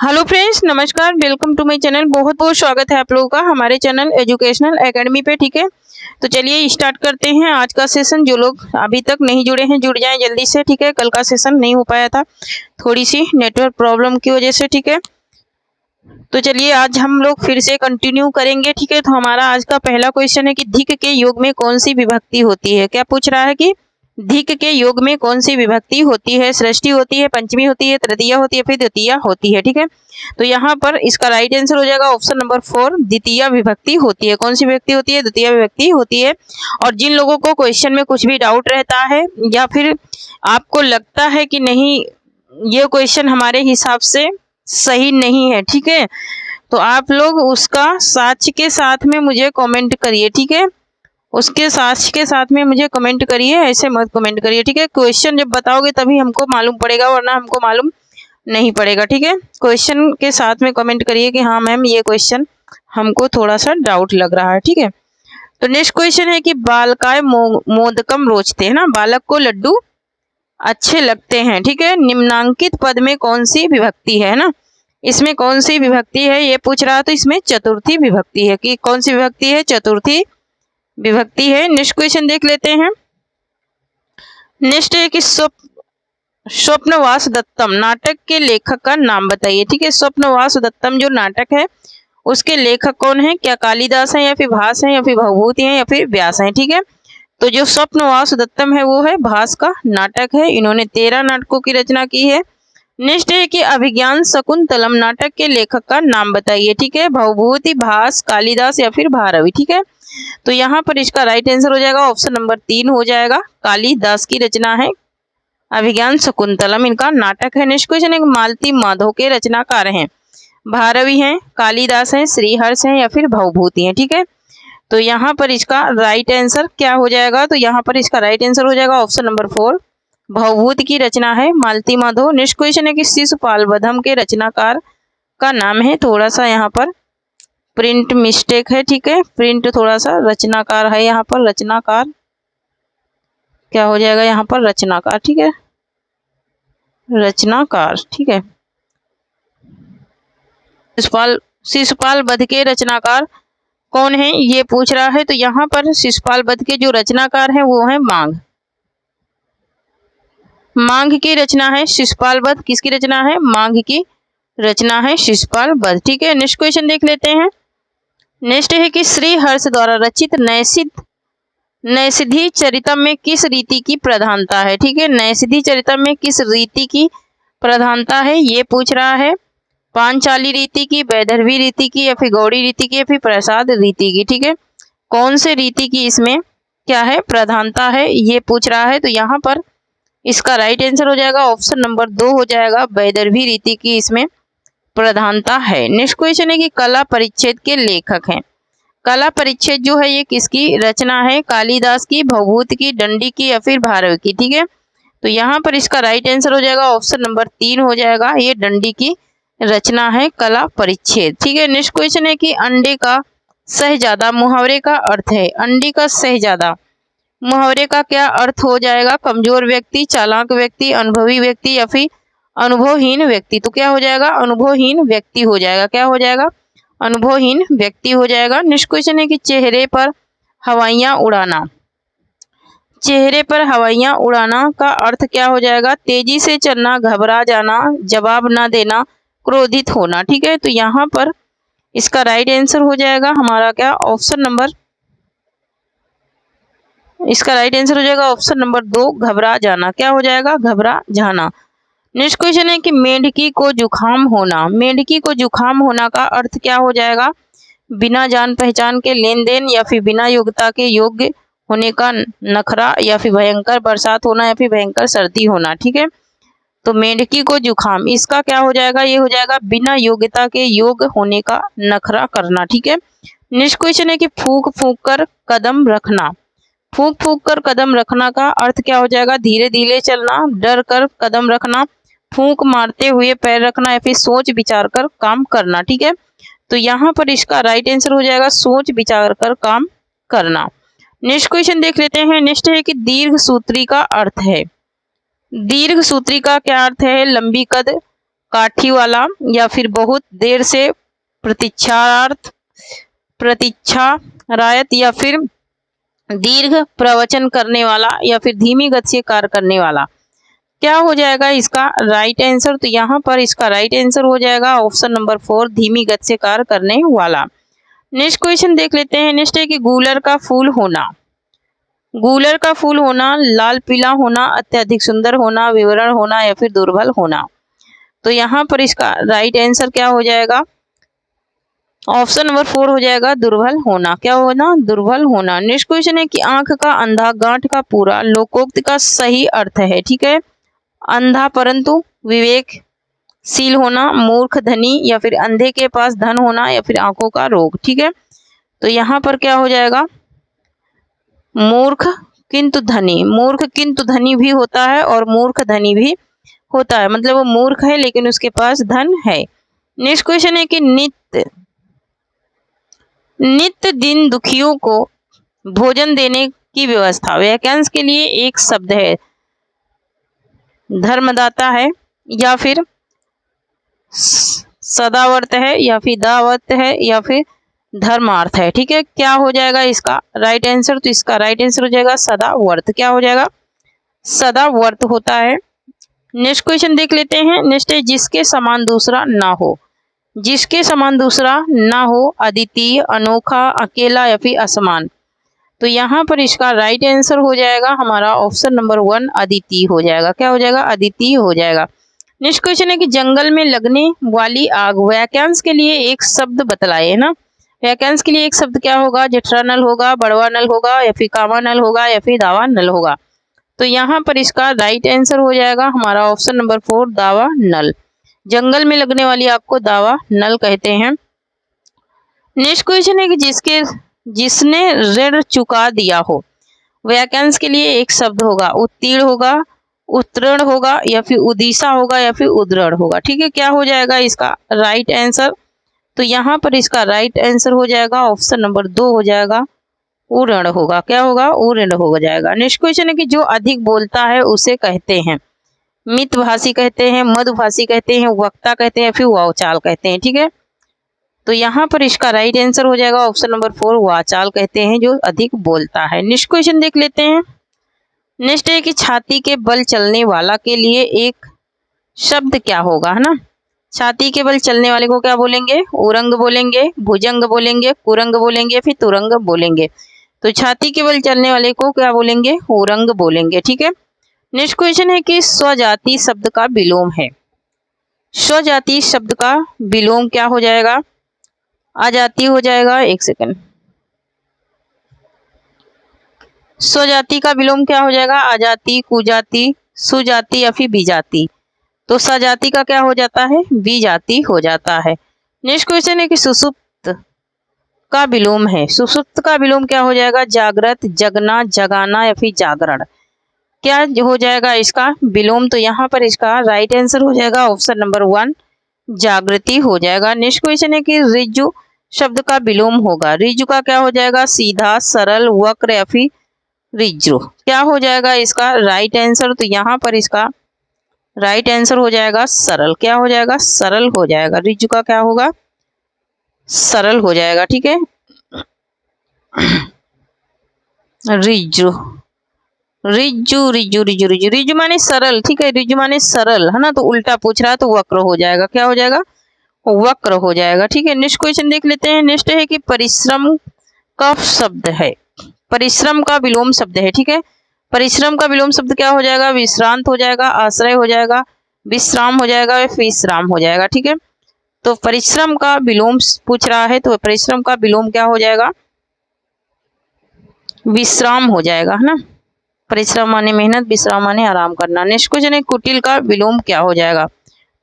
Hello friends, नमस्कार। Welcome to my channel. बहुत बहुत स्वागत है आप लोगों का हमारे चैनल एजुकेशनल एकेडमी पे। ठीक है, तो चलिए स्टार्ट करते हैं आज का सेशन। जो लोग अभी तक नहीं जुड़े हैं जुड़ जाएं जल्दी से। ठीक है, कल का सेशन नहीं हो पाया था थोड़ी सी नेटवर्क प्रॉब्लम की वजह से। ठीक है, तो चलिए आज हम लोग फिर से कंटिन्यू करेंगे। ठीक है, तो हमारा आज का पहला क्वेश्चन है कि धिक के योग में कौन सी विभक्ति होती है। क्या पूछ रहा है कि धिक के योग में कौन सी विभक्ति होती है। सृष्टि होती है, पंचमी होती है, तृतीया होती है, फिर द्वितीया होती है। ठीक है, तो यहाँ पर इसका राइट आंसर हो जाएगा ऑप्शन नंबर 4, द्वितीय विभक्ति होती है। कौन सी विभक्ति होती है? द्वितीय विभक्ति होती है। और जिन लोगों को क्वेश्चन में कुछ भी डाउट रहता है या फिर आपको लगता है कि नहीं ये क्वेश्चन हमारे हिसाब से सही नहीं है, ठीक है, तो आप लोग उसका साक्ष्य के साथ में मुझे कमेंट करिए। ठीक है, उसके साक्ष्य के साथ में मुझे कमेंट करिए, ऐसे मत कमेंट करिए। ठीक है, क्वेश्चन जब बताओगे तभी हमको मालूम पड़ेगा, वरना हमको मालूम नहीं पड़ेगा। ठीक है, क्वेश्चन के साथ में कमेंट करिए कि हाँ मैम ये क्वेश्चन हमको थोड़ा सा डाउट लग रहा है। ठीक है, तो नेक्स्ट क्वेश्चन है कि बालकाय मोदकम रोचते हैं ना, बालक को लड्डू अच्छे लगते हैं। ठीक है, निम्नांकित पद में कौन सी विभक्ति है ना, इसमें कौन सी विभक्ति है ये पूछ रहा। तो इसमें चतुर्थी विभक्ति है। कि कौन सी विभक्ति है? चतुर्थी विभक्ति है। नेक्स्ट क्वेश्चन देख लेते हैं। नेक्स्ट है कि स्वप्नवास दत्तम नाटक के लेखक का नाम बताइए। ठीक है, स्वप्नवास दत्तम जो नाटक है उसके लेखक कौन है? क्या कालिदास है या फिर भास है या फिर भवभूति है या फिर व्यास है? ठीक है, तो जो स्वप्नवास दत्तम है वो है भास का नाटक है। इन्होंने 13 नाटकों की रचना की है। नेक्स्ट है कि अभिज्ञान शकुंतलम नाटक के लेखक का नाम बताइए। ठीक है, भवभूति, भास, कालिदास या फिर भारवी। ठीक है, तो यहाँ पर इसका राइट आंसर हो जाएगा ऑप्शन नंबर 3 हो जाएगा। कालिदास की रचना है अभिज्ञान शकुंतलम, इनका नाटक है। नेक्स्ट क्वेश्चन है मालती माधव के रचनाकार हैं। भारवी हैं, कालिदास हैं, श्रीहर्ष हैं या फिर भवभूति हैं। ठीक है, तो यहाँ पर इसका राइट आंसर क्या हो जाएगा? तो यहाँ पर इसका राइट आंसर हो जाएगा ऑप्शन नंबर 4, भवभूति की रचना है मालती माधव। नेक्स्ट क्वेश्चन है कि शिशुपाल बधम के रचनाकार का नाम है। थोड़ा सा यहाँ पर प्रिंट मिस्टेक है। ठीक है, प्रिंट थोड़ा सा रचनाकार है, यहाँ पर रचनाकार क्या हो जाएगा? यहाँ पर रचनाकार। ठीक है, रचनाकार। ठीक है, शिशुपाल वध के रचनाकार कौन है ये पूछ रहा है। तो यहाँ पर शिशुपाल वध के जो रचनाकार है वो है मांग। मांग की रचना है शिशुपाल वध। किसकी रचना है? मांग की रचना है शिशुपाल वध। ठीक है, नेक्स्ट क्वेश्चन देख लेते हैं। नेक्स्ट है कि श्रीहर्ष द्वारा रचित नैषधि चरितम में किस रीति की प्रधानता है। ठीक है, नैषधि चरितम में किस रीति की प्रधानता है ये पूछ रहा है। पांचाली रीति की, वैदर्भी रीति की या फिर गौड़ी रीति की या फिर प्रसाद रीति की। ठीक है, कौन से रीति की इसमें क्या है? प्रधानता है ये पूछ रहा है। तो यहाँ पर इसका राइट आंसर हो जाएगा ऑप्शन नंबर 2 हो जाएगा, वैदर्भी रीति की इसमें प्रधानता है। नेक्स्ट क्वेश्चन है कि कला परिच्छेद के लेखक हैं। कला परिच्छेद जो है ये किसकी रचना है? कालिदास की, भवभूति की, दंडी की या फिर भारवी की। ठीक है, तो यहाँ पर इसका राइट आंसर हो जाएगा ऑप्शन नंबर 3 हो जाएगा, ये दंडी की रचना है कला परिच्छेद। ठीक है, नेक्स्ट क्वेश्चन है कि अंडे का शहजादा मुहावरे का अर्थ है। अंडे का शहजादा मुहावरे का क्या अर्थ हो जाएगा? कमजोर व्यक्ति, चालाक व्यक्ति, अनुभवी व्यक्ति या फिर अनुभवहीन व्यक्ति। तो क्या हो जाएगा? अनुभवहीन व्यक्ति हो जाएगा। क्या हो जाएगा? अनुभवहीन व्यक्ति हो जाएगा। नेक्स्ट क्वेश्चन है कि चेहरे पर हवाइयां उड़ाना। चेहरे पर हवाइयां उड़ाना का अर्थ क्या हो जाएगा? तेजी से चलना, घबरा जाना, जवाब ना देना, क्रोधित होना। ठीक है, तो यहाँ पर इसका राइट आंसर हो जाएगा हमारा क्या? ऑप्शन नंबर, इसका राइट आंसर हो जाएगा ऑप्शन नंबर 2, घबरा जाना। क्या हो जाएगा? घबरा जाना। नेक्स्ट क्वेश्चन है कि मेंढकी को जुखाम होना। मेंढकी को जुखाम होना का अर्थ क्या हो जाएगा? बिना जान पहचान के लेन देन या फिर बिना योग्यता के योग्य होने का नखरा या फिर भयंकर बरसात होना या फिर भयंकर सर्दी होना। ठीक है, तो मेंढकी को जुखाम इसका क्या हो जाएगा? ये हो जाएगा बिना योग्यता के योग्य होने का नखरा करना। ठीक है, नेक्स्ट क्वेश्चन है कि फूंक फूंक कर कदम रखना। फूंक फूंक कर कदम रखना का अर्थ क्या हो जाएगा? धीरे धीरे चलना, डर कर कदम रखना, फूंक मारते हुए पैर रखना या फिर सोच विचार कर काम करना। ठीक है, तो यहाँ पर इसका राइट आंसर हो जाएगा सोच विचार कर काम करना। नेक्स्ट क्वेश्चन देख लेते हैं। नेक्स्ट है कि दीर्घ सूत्री का अर्थ है। दीर्घ सूत्री का क्या अर्थ है? लंबी कद काठी वाला, या फिर बहुत देर से प्रतीक्षारत, या फिर दीर्घ प्रवचन करने वाला, या फिर धीमी गति से कार्य करने वाला। क्या हो जाएगा इसका राइट आंसर? तो यहाँ पर इसका राइट आंसर हो जाएगा ऑप्शन नंबर 4, धीमी गति से कार्य करने वाला। नेक्स्ट क्वेश्चन देख लेते हैं। नेक्स्ट है कि गूलर का फूल होना। गूलर का फूल होना, लाल पीला होना, अत्यधिक सुंदर होना, विवरण होना, या फिर दुर्बल होना। तो यहाँ पर इसका राइट आंसर क्या हो जाएगा? ऑप्शन नंबर 4 हो जाएगा दुर्बल होना। क्या होना? दुर्बल होना। नेक्स्ट क्वेश्चन है कि आंख का अंधा गांठ का पूरा लोकोक्त का सही अर्थ है। ठीक है, अंधा परंतु विवेकशील होना, मूर्ख धनी, या फिर अंधे के पास धन होना, या फिर आंखों का रोग। ठीक है, तो यहाँ पर क्या हो जाएगा? मूर्ख किंतु धनी। मूर्ख किंतु धनी भी होता है और मूर्ख धनी भी होता है, मतलब वो मूर्ख है लेकिन उसके पास धन है। नेक्स्ट क्वेश्चन है कि नित्य दिन दुखियों को भोजन देने की व्यवस्था। वाक्यांश के लिए एक शब्द है, धर्मदाता है, या फिर सदावर्त है, या फिर दावत है, या फिर धर्मार्थ है। ठीक है, क्या हो जाएगा इसका राइट आंसर? तो इसका राइट आंसर हो जाएगा सदावर्त। क्या हो जाएगा? सदावर्त होता है। नेक्स्ट क्वेश्चन देख लेते हैं। नेक्स्ट है जिसके समान दूसरा ना हो। जिसके समान दूसरा ना हो, अद्वितीय, अनोखा, अकेला, या फिर असमान। तो यहाँ पर इसका राइट आंसर हो जाएगा हमारा ऑप्शन नंबर 1, अद्वितीय हो जाएगा। क्या हो जाएगा? अद्वितीय हो जाएगा। नेक्स्ट क्वेश्चन है कि जंगल में लगने वाली आग। वाक्यांश के लिए एक शब्द बतलाए, है ना। वाक्यांश के लिए एक शब्द क्या होगा? जठरा नल होगा, बड़वा नल होगा, या फिर कावा नल होगा, या फिर दावा नल होगा। तो यहाँ पर इसका राइट आंसर हो जाएगा हमारा ऑप्शन नंबर 4, दावा नल। जंगल में लगने वाली आग को दावा नल कहते हैं। नेक्स्ट क्वेश्चन है कि जिसने ऋण चुका दिया हो। वाक्यांश के लिए एक शब्द होगा, उत्तीर्ण होगा, उत्तीर्ण होगा, या फिर उदीसा होगा, या फिर उद्दृढ़ होगा। ठीक है, क्या हो जाएगा इसका राइट आंसर? तो यहाँ पर इसका राइट आंसर हो जाएगा ऑप्शन नंबर 2 हो जाएगा, उऋण होगा। क्या होगा? उऋण हो जाएगा। नेक्स्ट क्वेश्चन है कि जो अधिक बोलता है उसे कहते हैं मितभाषी कहते हैं, मधुभाषी कहते हैं, वक्ता कहते हैं, फिर वाचाल कहते हैं। ठीक है, तो यहाँ पर इसका राइट आंसर हो जाएगा ऑप्शन नंबर 4, वाचाल कहते हैं जो अधिक बोलता है। नेक्स्ट क्वेश्चन देख लेते हैं। नेक्स्ट है कि छाती के बल चलने वाला के लिए एक शब्द क्या होगा, है ना। छाती के बल चलने वाले को क्या बोलेंगे? उरंग बोलेंगे, भुजंग बोलेंगे, कुरंग बोलेंगे, फिर तुरंग बोलेंगे। तो छाती के बल चलने वाले को क्या बोलेंगे? उरंग बोलेंगे। ठीक है, नेक्स्ट क्वेश्चन है कि स्वजाति शब्द का विलोम है। स्वजाति शब्द का विलोम क्या हो जाएगा? आजाति हो जाएगा। एक सेकंड, स्वजाति का विलोम क्या हो जाएगा? आजाति, कुजाति, सुजाति, या फिर विजाति। तो सजाति का क्या हो जाता है? विजाति हो जाता है। नेक्स्ट क्वेश्चन है कि सुसुप्त का विलोम है। सुसुप्त का विलोम क्या हो जाएगा? जागृत, जगना, जगाना, या फिर जागरण। क्या हो जाएगा इसका विलोम? तो यहाँ पर इसका राइट आंसर हो जाएगा ऑप्शन नंबर 1, जागृति हो जाएगा। नेक्स्ट क्वेश्चन है कि ऋजु शब्द का विलोम होगा। ऋजु का क्या हो जाएगा? सीधा, सरल, वक्र, या फिर ऋजु। क्या हो जाएगा इसका राइट आंसर? तो यहाँ पर इसका राइट आंसर हो जाएगा सरल। क्या हो जाएगा? सरल हो जाएगा। ऋजु का क्या होगा? सरल हो जाएगा। ठीक है, ऋजु, रिजु, रिजु, रिजु, रिजु, रिजु माने सरल। ठीक है, रिजु माने सरल, है ना। तो उल्टा पूछ रहा है तो वक्र हो जाएगा। क्या हो जाएगा? वक्र हो जाएगा। ठीक है, नेक्स्ट क्वेश्चन देख लेते हैं। नेक्स्ट है कि परिश्रम का शब्द है। परिश्रम का विलोम शब्द है। ठीक है, परिश्रम का विलोम शब्द क्या हो जाएगा? विश्रांत हो जाएगा, आश्रय हो जाएगा, विश्राम हो जाएगा, या विश्राम हो जाएगा। ठीक है, तो परिश्रम का विलोम पूछ रहा है तो परिश्रम का विलोम क्या हो जाएगा? विश्राम हो जाएगा, है ना। परिश्रम माने मेहनत, विश्राम माने आराम करना। नेक्स्ट क्वेश्चन है कुटिल का विलोम क्या हो जाएगा?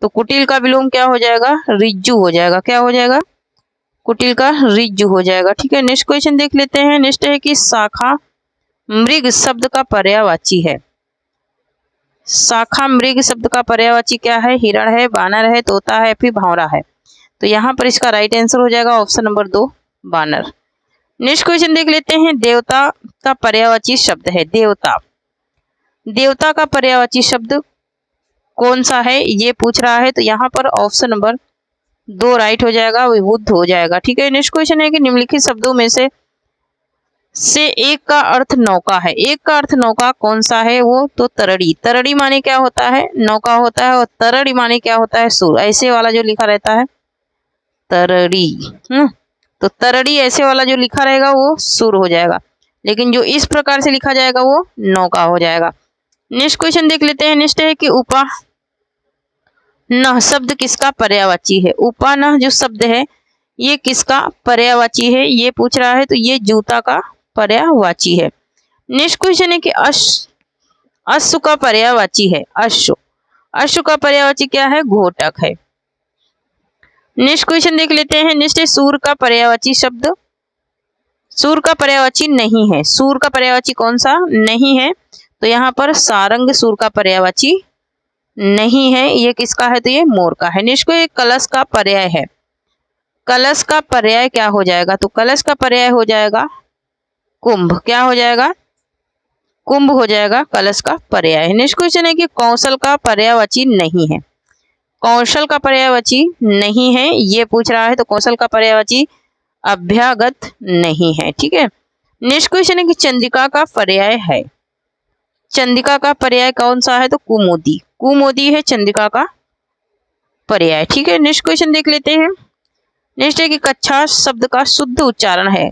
तो कुटिल का विलोम क्या हो जाएगा? ऋजु हो जाएगा। क्या हो जाएगा? कुटिल का ऋजु हो जाएगा। ठीक है, नेक्स्ट क्वेश्चन देख लेते हैं। नेक्स्ट है कि शाखा मृग शब्द का पर्यायवाची है। शाखा मृग शब्द का पर्यायवाची क्या है? हिरण है, बानर है, तोता है, फिर भौरा है। तो यहाँ पर इसका राइट आंसर हो जाएगा ऑप्शन नंबर 2, बानर। नेक्स्ट क्वेश्चन देख लेते हैं। देवता का पर्यायवाची शब्द है। देवता, देवता का पर्यायवाची शब्द कौन सा है ये पूछ रहा है, तो यहाँ पर ऑप्शन नंबर 2 राइट हो जाएगा, विबुद्ध हो जाएगा। ठीक है, नेक्स्ट क्वेश्चन है कि निम्नलिखित शब्दों में से एक का अर्थ नौका है। एक का अर्थ नौका कौन सा है वो, तो तरड़ी। तरड़ी माने क्या होता है, नौका होता है, और तरड़ी माने क्या होता है, सुर। ऐसे वाला जो लिखा रहता है तरड़ी, तो तरड़ी ऐसे वाला जो लिखा रहेगा वो सुर हो जाएगा, लेकिन जो इस प्रकार से लिखा जाएगा वो नौका हो जाएगा। नेक्स्ट क्वेश्चन देख लेते हैं। नेक्स्ट है कि उपानह शब्द किसका पर्यायवाची है। उपानह जो शब्द है ये किसका पर्यायवाची है ये पूछ रहा है, तो ये जूता का पर्यायवाची है। नेक्स्ट क्वेश्चन है कि अश्व का पर्यायवाची है। अश्व का पर्यायवाची क्या है, घोटक है। नेक्स्ट क्वेश्चन देख लेते हैं। नेक्स्ट है सूर का पर्यायवाची शब्द। सूर का पर्यायवाची नहीं है। सूर का पर्यायवाची कौन सा नहीं है, तो यहाँ पर सारंग सूर का पर्यायवाची नहीं है। ये किसका है, तो ये मोर का है। नेक्स्ट को कलश का पर्याय है। कलश का पर्याय क्या हो जाएगा, तो कलश का पर्याय हो जाएगा कुंभ। क्या हो जाएगा, कुंभ हो जाएगा कलश का पर्याय। नेक्स्ट क्वेश्चन है कि कौशल का पर्यायवाची नहीं है। कौशल का पर्यायवाची नहीं है ये पूछ रहा है, तो कौशल का पर्यायवाची अभ्यागत नहीं है। ठीक है, नेक्स्ट क्वेश्चन है कि चंद्रिका का पर्याय है। चंद्रिका का पर्याय कौन सा है, तो कुमुदी। कुमुदी है चंद्रिका का पर्याय। ठीक है, नेक्स्ट क्वेश्चन देख लेते हैं। नेक्स्ट है कि कच्छा शब्द का शुद्ध उच्चारण है।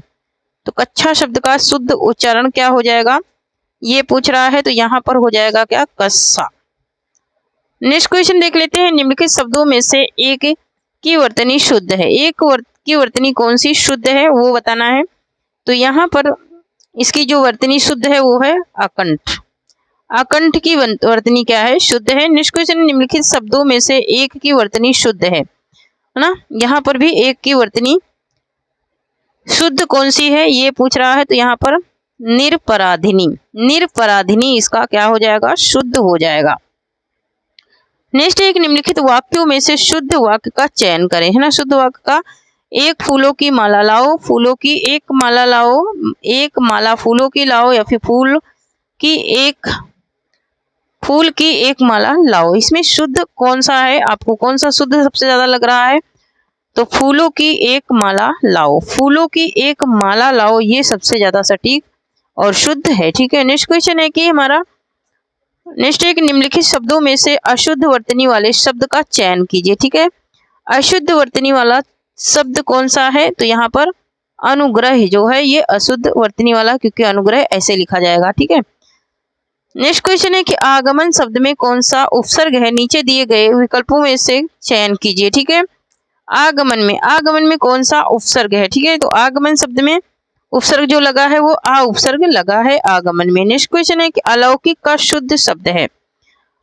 तो कच्छा शब्द का शुद्ध उच्चारण क्या हो जाएगा ये पूछ रहा है, तो यहाँ पर हो जाएगा क्या, कस्सा। नेक्स्ट क्वेश्चन देख लेते हैं। निम्नलिखित शब्दों में से एक की वर्तनी शुद्ध है। एक की वर्तनी कौन सी शुद्ध है वो बताना है, तो यहाँ पर इसकी जो वर्तनी शुद्ध है वो है अकंठ। अकंठ की वर्तनी क्या है, शुद्ध है। नेक्स्ट क्वेश्चन, निम्नलिखित शब्दों में से एक की वर्तनी शुद्ध है ना, यहाँ पर भी एक की वर्तनी शुद्ध कौन सी है ये पूछ रहा है, तो यहाँ पर निरपराधिनी। निरपराधिनी इसका क्या हो जाएगा, शुद्ध हो जाएगा। नेक्स्ट एक निम्नलिखित वाक्यों में से शुद्ध वाक्य का चयन करें, है ना। शुद्ध वाक्य का, एक फूलों की माला लाओ, फूलों की एक माला लाओ, एक माला फूलों की लाओ, या फिर फूल की एक माला लाओ। इसमें शुद्ध कौन सा है, आपको कौन सा शुद्ध सबसे ज्यादा लग रहा है, तो फूलों की एक माला लाओ। फूलों की एक माला लाओ ये सबसे ज्यादा सटीक और शुद्ध है। ठीक है, नेक्स्ट क्वेश्चन है कि हमारा नेक्स्ट एक निम्नलिखित शब्दों में से अशुद्ध वर्तनी वाले शब्द का चयन कीजिए। ठीक है, अशुद्ध वर्तनी वाला शब्द कौन सा है, तो यहाँ पर अनुग्रह जो है ये अशुद्ध वर्तनी वाला, क्योंकि अनुग्रह ऐसे लिखा जाएगा। ठीक है, नेक्स्ट क्वेश्चन है कि आगमन शब्द में कौन सा उपसर्ग है, नीचे दिए गए विकल्पों में से चयन कीजिए। ठीक है, आगमन में कौन सा उपसर्ग है। ठीक है, तो आगमन शब्द में उपसर्ग जो लगा है वो आ उपसर्ग लगा है आगमन में। नेक्स्ट क्वेश्चन है कि अलौकिक का शुद्ध शब्द है।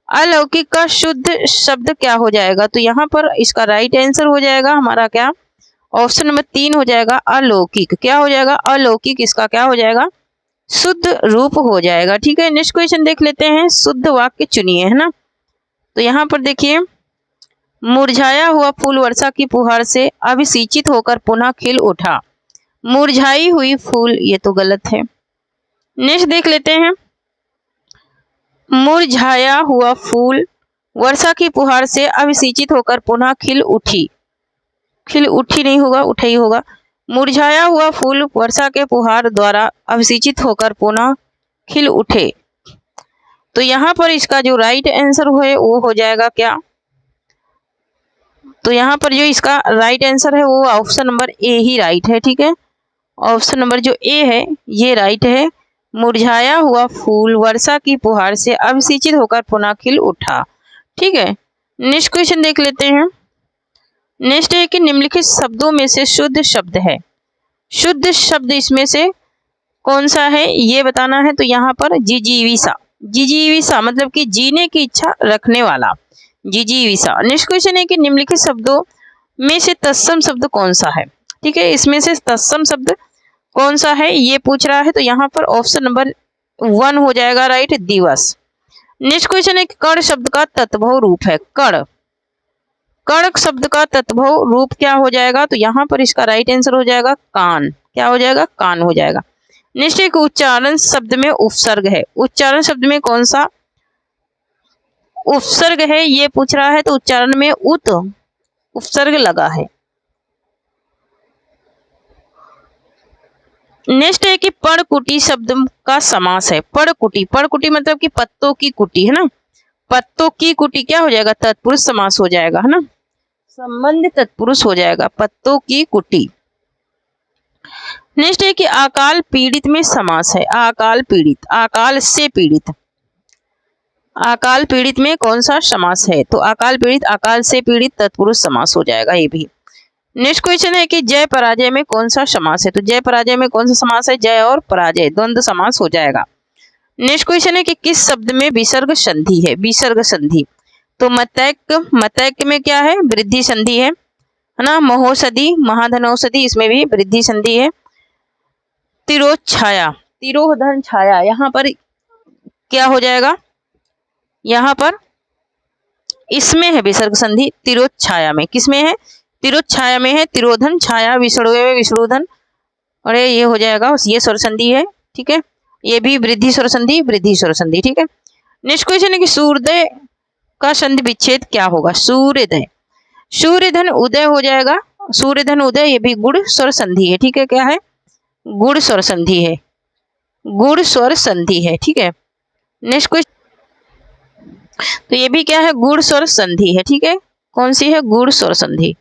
अलौकिक का शुद्ध शब्द क्या हो जाएगा, तो यहाँ पर इसका राइट आंसर हो जाएगा हमारा क्या, ऑप्शन नंबर 3 हो जाएगा अलौकिक। क्या हो जाएगा, अलौकिक इसका क्या हो जाएगा, शुद्ध रूप हो जाएगा। ठीक है, नेक्स्ट क्वेश्चन देख लेते हैं। शुद्ध वाक्य चुनिए, है ना। तो यहाँ पर देखिए, मुरझाया हुआ फूल वर्षा की फुहार से अभिसिंचित होकर पुनः खिल उठा। मुरझाई हुई फूल, ये तो गलत है। नेक्स्ट देख लेते हैं। मुरझाया हुआ फूल वर्षा की फुहार से अभिसिंचित होकर पुनः खिल उठी। खिल उठी नहीं होगा, उठा ही होगा। मुरझाया हुआ फूल वर्षा के फुहार द्वारा अभिसिंचित होकर पुनः खिल उठे। तो यहाँ पर इसका जो राइट आंसर है वो हो जाएगा क्या, तो यहाँ पर जो इसका राइट आंसर है वो option number A he right है। ठीक है, ऑप्शन नंबर जो ए है ये राइट है। मुरझाया हुआ फूल वर्षा की फुहार से अभिसिंचित होकर पुनः खिल उठा। ठीक है, नेक्स्ट क्वेश्चन देख लेते हैं। नेक्स्ट है कि निम्नलिखित शब्दों में से शुद्ध शब्द है। शुद्ध शब्द इसमें से कौन सा है ये बताना है, तो यहाँ पर जिजीविषा। जिजीविषा मतलब कि जीने की इच्छा रखने वाला, जिजीविषा। नेक्स्ट क्वेश्चन है कि निम्नलिखित शब्दों में से तत्सम शब्द कौन सा है। ठीक है, इसमें से तत्सम शब्द कौन सा है ये पूछ रहा है, तो यहाँ पर ऑप्शन नंबर 1 हो जाएगा राइट, दिवस। नेक्स्ट क्वेश्चन है कि कण शब्द का तत्भव रूप है। कण शब्द का तत्भव रूप क्या हो जाएगा, तो यहाँ पर इसका राइट आंसर हो जाएगा कान। क्या हो जाएगा, कान हो जाएगा। नेक्स्ट एक उच्चारण शब्द में उपसर्ग है। उच्चारण शब्द में कौन सा उपसर्ग है ये पूछ रहा है, तो उच्चारण में उत उपसर्ग लगा है। नेक्स्ट है कि पर्णकुटी शब्द का समास है। पर्णकुटी, पर्णकुटी मतलब कि पत्तों की कुटी, है ना। पत्तों की कुटी क्या हो जाएगा, तत्पुरुष समास हो जाएगा, है ना, संबंध तत्पुरुष हो जाएगा, पत्तों की कुटी। नेक्स्ट है कि अकाल पीड़ित में समास है। अकाल पीड़ित, अकाल से पीड़ित, अकाल पीड़ित में कौन सा समास है, तो अकाल पीड़ित, अकाल से पीड़ित, तत्पुरुष समास हो जाएगा ये भी। नेक्स्ट क्वेश्चन है कि जय पराजय में कौन सा समास है, तो जय पराजय में कौन सा समास है, जय और पराजय द्वंद्व समास हो जाएगा। नेक्स्ट क्वेश्चन है कि किस शब्द में विसर्ग संधि है, विसर्ग संधि, तो मतैक, मतैक में क्या है, वृद्धि संधि है ना। महोषधि, महाधनौषधि, इसमें भी वृद्धि संधि है। तिरोच्छाया, तिरोधन छाया, यहाँ पर क्या हो जाएगा, यहाँ पर इसमें है विसर्ग संधि, तिरोच्छाया में, किसमें है, तिरोच्छाया में है। तिरोधन छाया, विषुड़े में विषुड़ोधन, और ये हो जाएगा, ये स्वर संधि है, ठीक है, ये भी वृद्धि स्वर संधि, वृद्धि स्वर संधि, ठीक है। नेक्स्ट क्वेश्चन है कि सूर्योदय का संधि विच्छेद क्या होगा, सूर्योदय, सूर्यधन उदय हो जाएगा, सूर्यधन उदय, ये भी गुण स्वर संधि है, ठीक है, क्या है, गुण स्वर संधि है, गुण स्वर संधि है, ठीक है। नेक्स्ट क्वेश्चन, तो ये भी क्या है, गुण स्वर संधि है, ठीक है, कौन सी है, गुण स्वर संधि,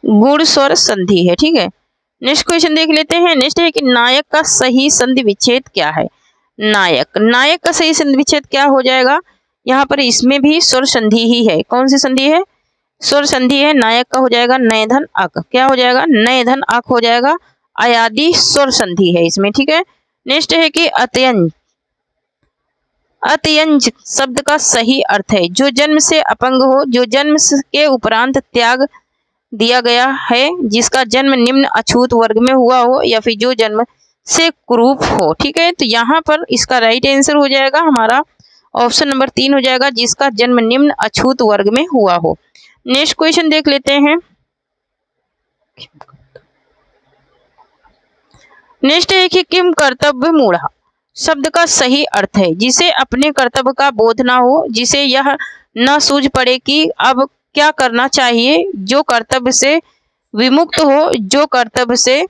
गुण स्वर संधि है, ठीक है। नेक्स्ट क्वेश्चन देख लेते हैं। नेक्स्ट है कि नायक का सही संधि विच्छेद क्या है, नायक, नायक का सही संधि विच्छेद क्या हो जाएगा, यहाँ पर इसमें भी स्वर संधि ही है, कौन सी संधि है, स्वर संधि है। नायक का हो जाएगा नय धन अक, क्या हो जाएगा, नय धन अक हो जाएगा, अयादि स्वर संधि है इसमें, ठीक है। नेक्स्ट है कि अत्यंज, अत्यंज शब्द का सही अर्थ है जो जन्म से अपंग हो, जो जन्म के उपरांत त्याग दिया गया है, जिसका जन्म निम्न अछूत वर्ग में हुआ हो, या फिर जो जन्म से कुरूप हो, ठीक है। तो यहाँ पर इसका राइट आंसर हो जाएगा हमारा ऑप्शन नंबर 3 हो जाएगा, जिसका जन्म निम्न अछूत वर्ग में हुआ हो। नेक्स्ट क्वेश्चन देख लेते हैं। नेक्स्ट है कि किम कर्तव्य मूढ़ा शब्द का सही अर्थ है जिसे अपने कर्तव्य का बोध ना हो, जिसे यह न सूझ पड़े कि अब क्या करना चाहिए, जो कर्तव्य से विमुक्त हो, जो कर्तव्य से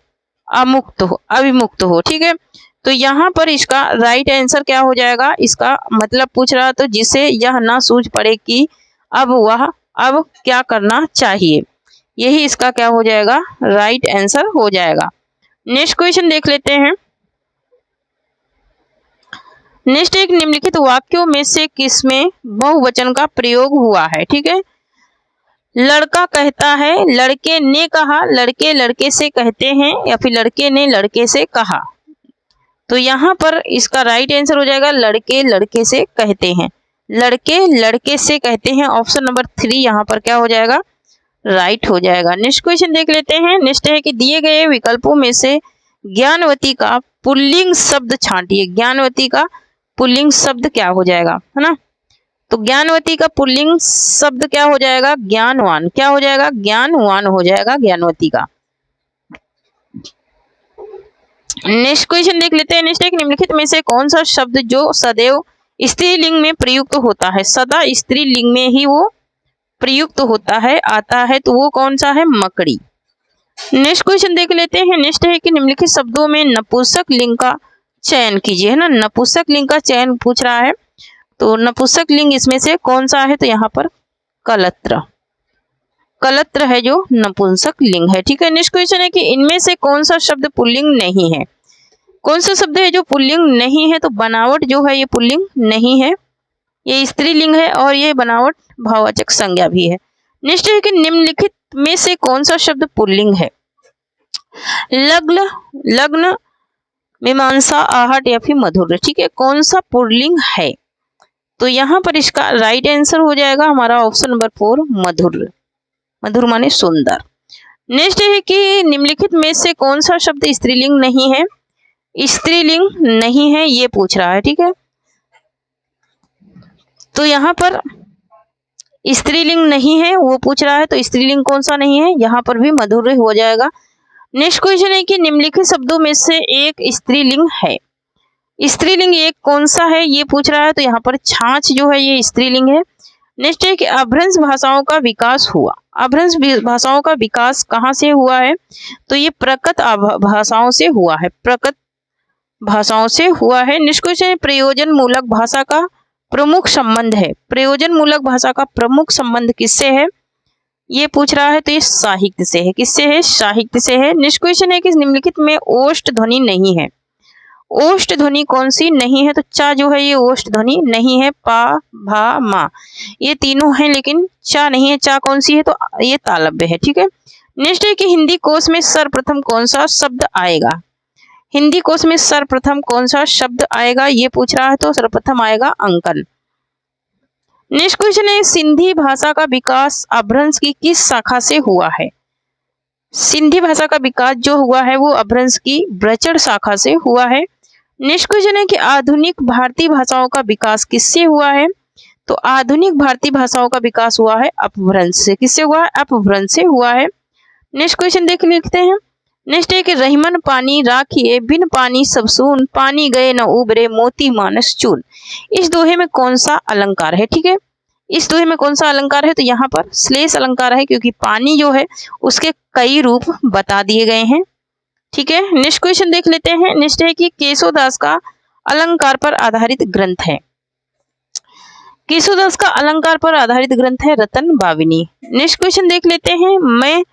अमुक्त हो, अविमुक्त हो, ठीक है। तो यहाँ पर इसका राइट आंसर क्या हो जाएगा, इसका मतलब पूछ रहा तो जिसे यह ना सूझ पड़े कि अब क्या करना चाहिए, यही इसका क्या हो जाएगा, राइट आंसर हो जाएगा। नेक्स्ट क्वेश्चन देख लेते हैं। नेक्स्ट एक निम्नलिखित वाक्यों में से किसमें बहुवचन का प्रयोग हुआ है, ठीक है। लड़का कहता है, लड़के ने कहा, लड़के लड़के से कहते हैं, या फिर लड़के ने लड़के से कहा, तो यहाँ पर इसका राइट आंसर हो जाएगा लड़के लड़के से कहते हैं, लड़के लड़के से कहते हैं, ऑप्शन नंबर 3 यहाँ पर क्या हो जाएगा, राइट हो जाएगा। नेक्स्ट क्वेश्चन देख लेते हैं। नेक्स्ट है कि दिए गए विकल्पों में से ज्ञानवती का पुल्लिंग शब्द छांटिए, ज्ञानवती का पुल्लिंग शब्द क्या हो जाएगा, है ना। तो ज्ञानवती का पुल्लिंग शब्द क्या हो जाएगा, ज्ञानवान, क्या हो जाएगा, ज्ञानवान हो जाएगा ज्ञानवती का। नेक्स्ट क्वेश्चन देख लेते हैं। नेक्स्ट एक निम्नलिखित में से कौन सा शब्द जो सदैव स्त्रीलिंग में प्रयुक्त होता है, सदा स्त्रीलिंग में ही वो प्रयुक्त होता है, आता है, तो वो कौन सा है, मकड़ी। नेक्स्ट क्वेश्चन देख लेते हैं। नेक्स्ट है कि निम्नलिखित शब्दों में नपुंसक लिंग का चयन कीजिए, है ना, नपुंसक लिंग का चयन पूछ रहा है, तो नपुंसक लिंग इसमें से कौन सा है, तो यहाँ पर कलत्र, कलत्र है जो नपुंसक लिंग है, ठीक है। नेक्स्ट क्वेश्चन है कि इनमें से कौन सा शब्द पुल्लिंग नहीं है, कौन सा शब्द है जो पुल्लिंग नहीं है, तो बनावट जो है ये पुल्लिंग नहीं है, ये स्त्रीलिंग है, और ये बनावट भाववाचक संज्ञा भी है। नेक्स्ट है कि निम्नलिखित में से कौन सा शब्द पुल्लिंग है, लग्न, लग्न, मीमांसा, आहट, या फिर मधुर, ठीक है, कौन सा पुल्लिंग है, तो यहाँ पर इसका राइट आंसर हो जाएगा हमारा ऑप्शन नंबर 4 मधुर, मधुर माने सुंदर। नेक्स्ट है कि निम्नलिखित में से कौन सा शब्द स्त्रीलिंग नहीं है, स्त्रीलिंग नहीं है ये पूछ रहा है, ठीक है। तो यहाँ पर स्त्रीलिंग नहीं है वो पूछ रहा है, तो स्त्रीलिंग कौन सा नहीं है, यहाँ पर भी मधुर हो जाएगा। नेक्स्ट क्वेश्चन है कि निम्नलिखित शब्दों में से एक स्त्रीलिंग है, स्त्रीलिंग एक कौन सा है ये पूछ रहा है, तो यहाँ पर छाछ जो है ये स्त्रीलिंग है। नेक्स्ट है कि अपभ्रंश भाषाओं का विकास हुआ। अपभ्रंश भाषाओं का विकास कहाँ से हुआ है, तो ये प्रकृत भाषाओं से हुआ है, प्रकृत भाषाओं से हुआ है। नेक्स्ट क्वेश्चन है प्रयोजन मूलक भाषा का प्रमुख संबंध है। प्रयोजन मूलक भाषा का प्रमुख संबंध किससे है ये पूछ रहा है, तो ये साहित्य से है। किससे है, साहित्य से है। नेक्स्ट क्वेश्चन है कि निम्नलिखित में ओष्ठ ध्वनि नहीं है। ओष्ठ ध्वनि कौन सी नहीं है, तो चा जो है ये ओष्ठ ध्वनि नहीं है, पा भा मा ये तीनों हैं लेकिन चा नहीं है। चा कौन सी है, तो ये तालव्य है। ठीक है। नेक्स्ट है कि हिंदी कोश में सर्वप्रथम कौन सा शब्द आएगा। हिंदी कोश में सर्वप्रथम कौन सा शब्द आएगा ये पूछ रहा है, तो सर्वप्रथम आएगा अंकन। नेक्स्ट क्वेश्चन है सिंधी भाषा का विकास अपभ्रंश की किस शाखा से हुआ है। सिंधी भाषा का विकास जो हुआ है वो अपभ्रंश की ब्रचड़ शाखा से हुआ है। नेक्स्ट क्वेश्चन है कि आधुनिक भारतीय भाषाओं का विकास किससे हुआ है, तो आधुनिक भारतीय भाषाओं का विकास हुआ है अपभ्रंश से। किससे हुआ है, अपभ्रंश से हुआ है। नेक्स्ट क्वेश्चन लिखते हैं। नेक्स्ट है कि रहीमन पानी राखिए बिन पानी सब सून, पानी गए न उबरे मोती मानस चून। इस दोहे में कौन सा अलंकार है। ठीक है, इस दोहे में कौन सा अलंकार है, तो यहाँ पर श्लेष अलंकार है, क्योंकि पानी जो है उसके कई रूप बता दिए गए हैं। ठीक है। नेक्स्ट क्वेश्चन देख लेते हैं। नेक्स्ट है कि केशवदास का अलंकार पर आधारित ग्रंथ है। केशवदास का अलंकार पर आधारित ग्रंथ है रतन बाविनी। नेक्स्ट क्वेश्चन देख लेते हैं। मैं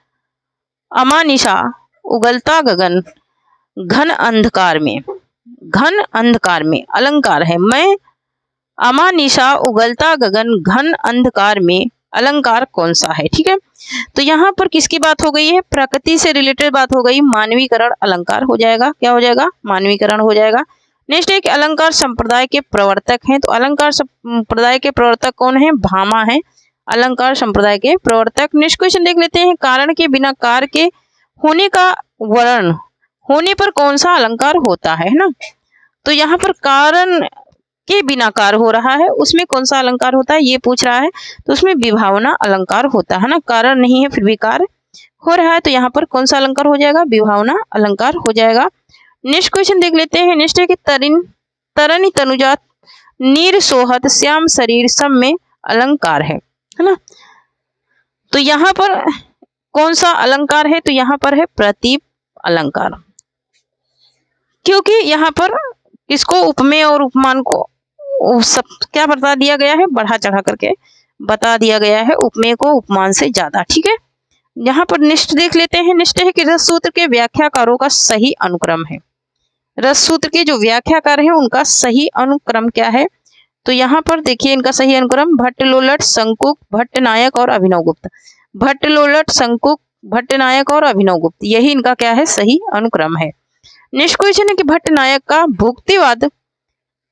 अमानिशा उगलता गगन घन अंधकार में, घन अंधकार में अलंकार है। मैं अमानिशा उगलता गगन घन अंधकार में अलंकार कौन सा है। ठीक है, तो यहाँ पर किसकी बात हो गई है, प्रकृति से रिलेटेड बात हो गई, मानवीकरण अलंकार हो जाएगा। क्या हो जाएगा, मानवीकरण हो जाएगा। नेक्स्ट है कि अलंकार संप्रदाय के प्रवर्तक हैं, तो अलंकार संप्रदाय के प्रवर्तक कौन है, भामा है अलंकार संप्रदाय के प्रवर्तक। नेक्स्ट क्वेश्चन देख लेते हैं। कारण के बिना कार के होने का वर्ण होने पर कौन सा अलंकार होता है ना, तो यहाँ पर कारण के बिना कार हो रहा है उसमें कौन सा अलंकार होता है ये पूछ रहा है, तो उसमें विभावना अलंकार होता है ना। कारण नहीं है फिर भी कार हो रहा है, तो यहाँ पर कौन सा अलंकार हो जाएगा, विभावना अलंकार हो जाएगा। नेक्स्ट क्वेश्चन देख लेते हैं। नेक्स्ट है कि तरनी तनुजात नीर सोहत श्याम शरीर सब में अलंकार है ना, तो यहाँ पर कौन सा अलंकार है, तो यहाँ पर है प्रतीप अलंकार, क्योंकि यहाँ पर इसको उपमेय और उपमान को सब क्या बता दिया गया है, बढ़ा चढ़ा करके बता दिया गया है, उपमेय को उपमान से ज्यादा। ठीक है, यहाँ पर नेक्स्ट देख लेते हैं। नेक्स्ट है कि रस सूत्र के व्याख्याकारों का सही अनुक्रम है। रस सूत्र के जो व्याख्याकार हैं उनका सही अनुक्रम क्या है, तो यहाँ पर देखिए इनका सही अनुक्रम भट्टलोलट शंकुक भट्टनायक और अभिनवगुप्त। भट्टलोलट शंकुक भट्टनायक और अभिनवगुप्त, यही इनका क्या है, सही अनुक्रम है। नेक्स्ट क्वेश्चन है कि भट्टनायक का भुक्तिवाद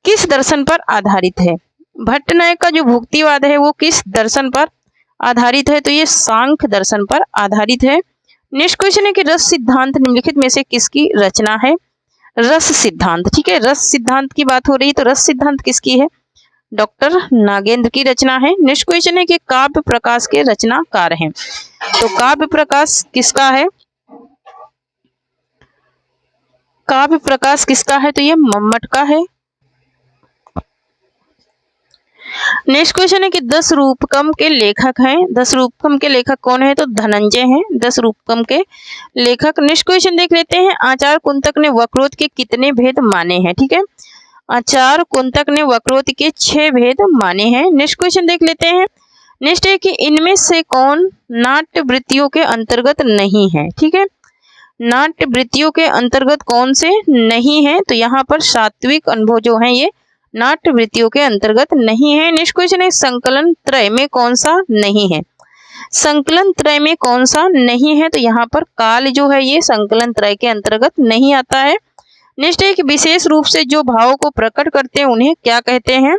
किस दर्शन पर आधारित है। भट्टनायक का जो भुक्तिवाद है वो किस दर्शन पर आधारित है, तो ये सांख्य दर्शन पर आधारित है। नेक्स्ट क्वेश्चन है कि रस सिद्धांत निम्नलिखित में से किसकी रचना है। रस सिद्धांत, ठीक है, रस सिद्धांत की बात हो रही है, तो रस सिद्धांत किसकी है, डॉक्टर नागेंद्र की रचना है। नेक्स्ट क्वेश्चन है कि काव्य प्रकाश के रचनाकार हैं, तो काव्य प्रकाश किसका है, काव्य प्रकाश किसका है, तो ये मम्मट का है। नेक्स्ट क्वेश्चन है कि 10 रूपकम के लेखक हैं। 10 रूपकम के लेखक कौन है, तो धनंजय हैं 10 रूपकम के लेखक। नेक्स्ट क्वेश्चन देख लेते हैं। आचार्य कुंतक ने वक्रोक्त के कितने भेद माने हैं, ठीक है, आचार्य कुंतक ने वक्रोक्त के 6 भेद माने हैं। नेक्स्ट क्वेश्चन देख लेते हैं। नेक्स्ट है कि इनमें से कौन नाट्य वृत्तियों के अंतर्गत नहीं है, ठीक है, नाट्य वृत्तियों के अंतर्गत कौन से नहीं है, तो यहाँ पर सात्विक अनुभव जो है ये नाट्य वृत्तियों के अंतर्गत नहीं है। नेक्स्ट क्वेश्चन है संकलन त्रय में कौन सा नहीं है, संकलन त्रय में कौन सा नहीं है, तो यहाँ पर काल जो है ये संकलन त्रय के अंतर्गत नहीं आता है। नेक्स्ट है कि विशेष रूप से जो भावों को प्रकट करते हैं उन्हें क्या कहते हैं,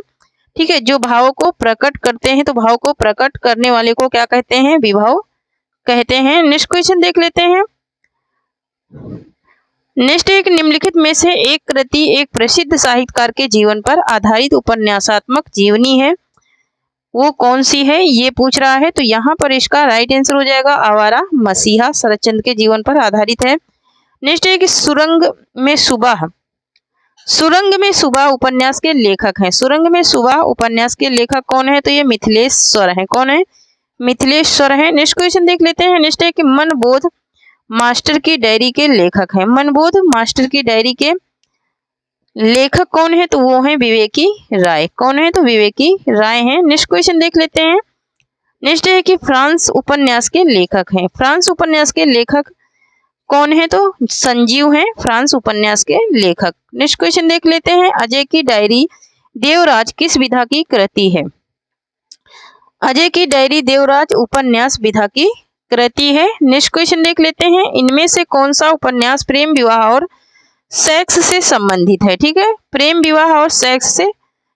ठीक है, जो भावों को प्रकट करते हैं तो भाव को प्रकट करने वाले को क्या कहते हैं, विभाव कहते हैं। नेक्स्ट क्वेश्चन देख लेते हैं। नेक्स्ट एक निम्नलिखित में से एक कृति एक प्रसिद्ध साहित्यकार के जीवन पर आधारित उपन्यासात्मक जीवनी है, वो कौन सी है ये पूछ रहा है, तो यहाँ पर इसका राइट आंसर हो जाएगा आवारा मसीहा, शरतचंद्र के जीवन पर आधारित है। नेक्स्ट है कि सुरंग में सुबह सुरंग में सुबह उपन्यास के लेखक हैं। सुरंग में सुबह उपन्यास के लेखक कौन है? तो ये मिथिलेश्वर है। कौन है? मिथिलेश्वर है। नेक्स्ट क्वेश्चन देख लेते हैं। नेक्स्ट है कि मनबोध मास्टर की डायरी के लेखक हैं। मनबोध मास्टर की डायरी के लेखक कौन है? तो वो है विवेकी राय। कौन है? तो विवेकी राय हैं। नेक्स्ट क्वेश्चन देख लेते हैं। नेक्स्ट है कि फ्रांस उपन्यास के लेखक हैं। फ्रांस उपन्यास के लेखक कौन है? तो संजीव हैं फ्रांस उपन्यास के लेखक। नेक्स्ट क्वेश्चन देख लेते हैं। अजय की डायरी देवराज किस विधा की कृति है? अजय की डायरी देवराज उपन्यास विधा की कृति है। नेक्स्ट क्वेश्चन देख लेते हैं। इनमें से कौन सा उपन्यास प्रेम विवाह और सेक्स से संबंधित है? ठीक है, प्रेम विवाह और सेक्स से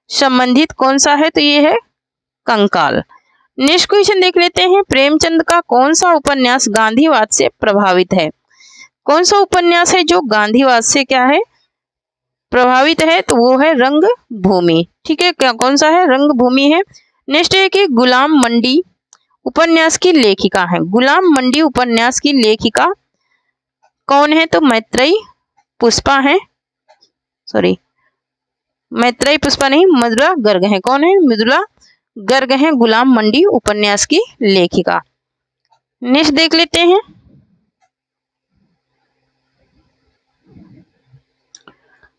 संबंधित कौन सा है? तो ये है कंकाल। नेक्स्ट क्वेश्चन देख लेते हैं। प्रेमचंद का कौन सा उपन्यास गांधीवाद से प्रभावित है? कौन सा उपन्यास है जो गांधीवाद से क्या है? प्रभावित है? तो वो है रंगभूमि। ठीक है, क्या कौन सा है? रंगभूमि है। नेक्स्ट है कि गुलाम मंडी उपन्यास की लेखिका है। गुलाम मंडी उपन्यास की लेखिका कौन है? तो मैत्रेयी पुष्पा है। सॉरी, मैत्रेयी पुष्पा नहीं, मृदुला गर्ग है। कौन है? मृदुला गर्ग है गुलाम मंडी उपन्यास की लेखिका। नेक्स्ट देख लेते हैं।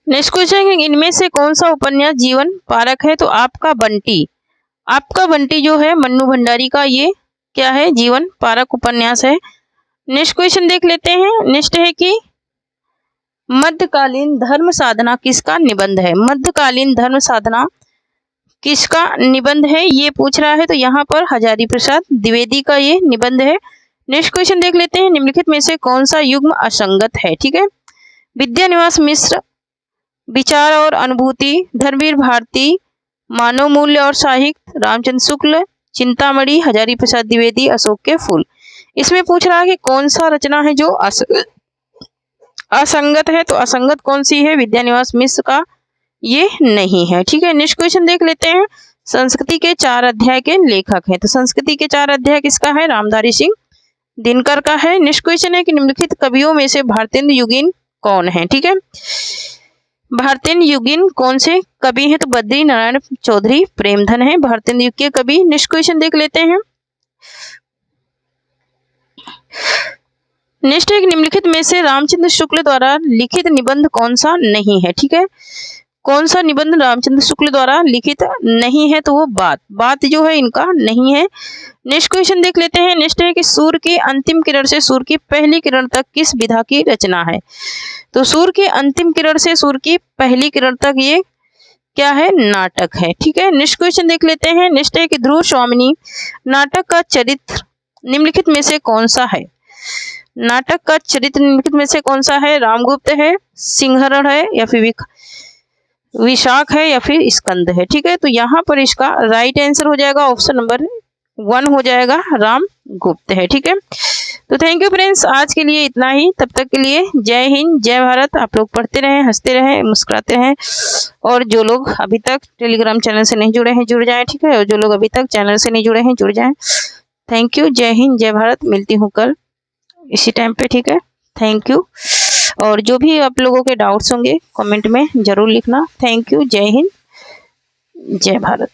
नेक्स्ट क्वेश्चन है इनमें से कौन सा उपन्यास जीवन पारक है? तो आपका बंटी जो है मन्नू भंडारी का, ये क्या है? जीवन पारक उपन्यास है। नेक्स्ट क्वेश्चन देख लेते हैं। नेक्स्ट है कि मध्यकालीन धर्म साधना किसका निबंध है? मध्यकालीन धर्म साधना किसका निबंध है ये पूछ रहा है। तो यहाँ पर हजारी प्रसाद द्विवेदी का ये निबंध है। नेक्स्ट क्वेश्चन देख लेते हैं। निम्नलिखित में से कौन सा युग्म असंगत है? ठीक है, विद्यानिवास मिश्र विचार और अनुभूति, धर्मवीर भारती मानव मूल्य और साहित्य, रामचंद्र शुक्ल चिंतामणि, हजारी प्रसाद द्विवेदी अशोक के फूल। इसमें पूछ रहा है कि कौन सा रचना है जो असंगत है? तो असंगत कौन सी है? विद्यानिवास मिश्र का ये नहीं है। ठीक है, नेक्स्ट क्वेश्चन देख लेते हैं। संस्कृति के 4 अध्याय के लेखक हैं। तो संस्कृति के 4 अध्याय किसका है? रामधारी सिंह दिनकर का है। नेक्स्ट क्वेश्चन है कि निम्नलिखित कवियों में से भारतेंदु युगीन कौन है? ठीक है, भारतेंदु युगीन कौन से कवि हैं? तो बद्री नारायण चौधरी प्रेमधन है भारतेंदु युग के कवि। नेक्स्ट क्वेश्चन देख लेते हैं। नेक्स्ट है निम्नलिखित में से रामचंद्र शुक्ल द्वारा लिखित निबंध कौन सा नहीं है? ठीक है, कौन सा निबंध रामचंद्र शुक्ल द्वारा लिखित नहीं है? तो वो बात जो है इनका नहीं है। नेक्स्ट क्वेश्चन देख लेते हैं। नेक्स्ट है कि सूर्य की अंतिम किरण से सूर्य की पहली किरण तक किस विधा की रचना है? तो सूर्य की अंतिम किरण से सूर्य की पहली किरण तक ये क्या है? नाटक है। ठीक है, नेक्स्ट क्वेश्चन देख लेते हैं। नेक्स्ट है कि ध्रुव स्वामिनी नाटक का चरित्र निम्नलिखित में से कौन सा है? नाटक का चरित्र निम्नलिखित में से कौन सा है? रामगुप्त है, सिंहरण है, या फिर विशाख है, या फिर स्कंद है। ठीक है, तो यहाँ पर इसका राइट आंसर हो जाएगा ऑप्शन नंबर 1 हो जाएगा, रामगुप्त है। ठीक है, तो थैंक यू फ्रेंड्स, आज के लिए इतना ही। तब तक के लिए जय हिंद, जय भारत। आप लोग पढ़ते रहें, हंसते रहें, मुस्कुराते रहें, और जो लोग अभी तक टेलीग्राम चैनल से नहीं जुड़े हैं जुड़ जाएं। ठीक है, और जो लोग अभी तक चैनल से नहीं जुड़े हैं जुड़ जाएं। थैंक यू, जय हिंद, जय भारत। मिलती हूँ कल इसी टाइम पे। ठीक है, थैंक यू। और जो भी आप लोगों के डाउट्स होंगे कमेंट में जरूर लिखना। थैंक यू, जय हिंद, जय भारत।